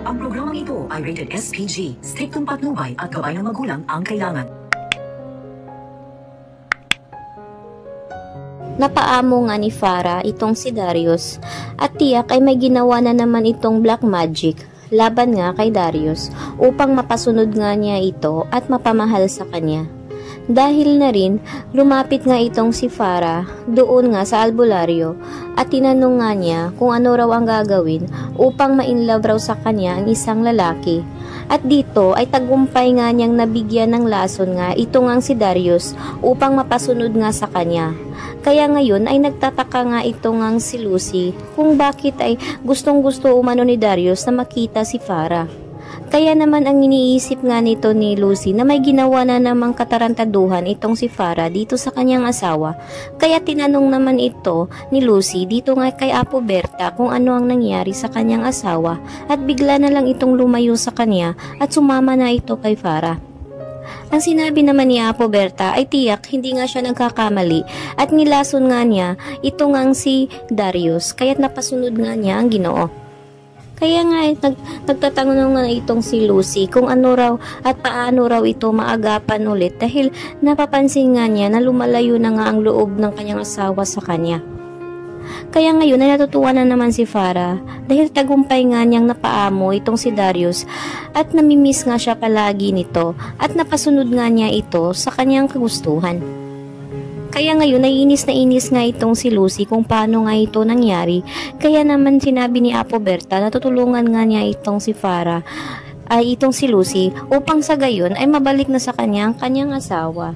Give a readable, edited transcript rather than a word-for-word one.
Ang programang ito ay rated SPG. Striktong patnubay at gabay ng magulang ang kailangan. Napaamo nga ni Farah itong si Darius at tiyak ay may ginawa na naman itong black magic laban nga kay Darius upang mapasunod nga niya ito at mapamahal sa kanya. Dahil na rin, lumapit nga itong si Farah doon nga sa albularyo at tinanong nga niya kung ano raw ang gagawin upang ma-inlove raw sa kanya ang isang lalaki. At dito ay tagumpay nga niyang nabigyan ng lason nga ito ngang si Darius upang mapasunod nga sa kanya. Kaya ngayon ay nagtataka nga ito ngang si Lucy kung bakit ay gustong-gusto umano ni Darius na makita si Farah. Kaya naman ang iniisip nga nito ni Lucy na may ginawa na namang katarantaduhan itong si Farah dito sa kanyang asawa. Kaya tinanong naman ito ni Lucy dito nga kay Apo Berta kung ano ang nangyari sa kanyang asawa at bigla na lang itong lumayo sa kanya at sumama na ito kay Farah. Ang sinabi naman ni Apo Berta ay tiyak hindi nga siya nagkakamali at nilason nga niya ito ngang si Darius kaya't napasunod nga niya ang Ginoo. Kaya nga nagtatanong nga itong si Lucy kung ano raw at paano raw ito maagapan ulit dahil napapansin nga niya na lumalayo na nga ang loob ng kanyang asawa sa kanya. Kaya ngayon ay natutuwa na naman si Farah dahil tagumpay nga niyang napaamo itong si Darius at namimiss nga siya palagi nito at napasunod nga niya ito sa kanyang kagustuhan. Kaya ngayon ay inis na inis nga itong si Lucy kung paano nga ito nangyari. Kaya naman sinabi ni Apo Berta na tutulungan nga niya itong si Farah ay itong si Lucy upang sa gayon ay mabalik na sa kanyang asawa.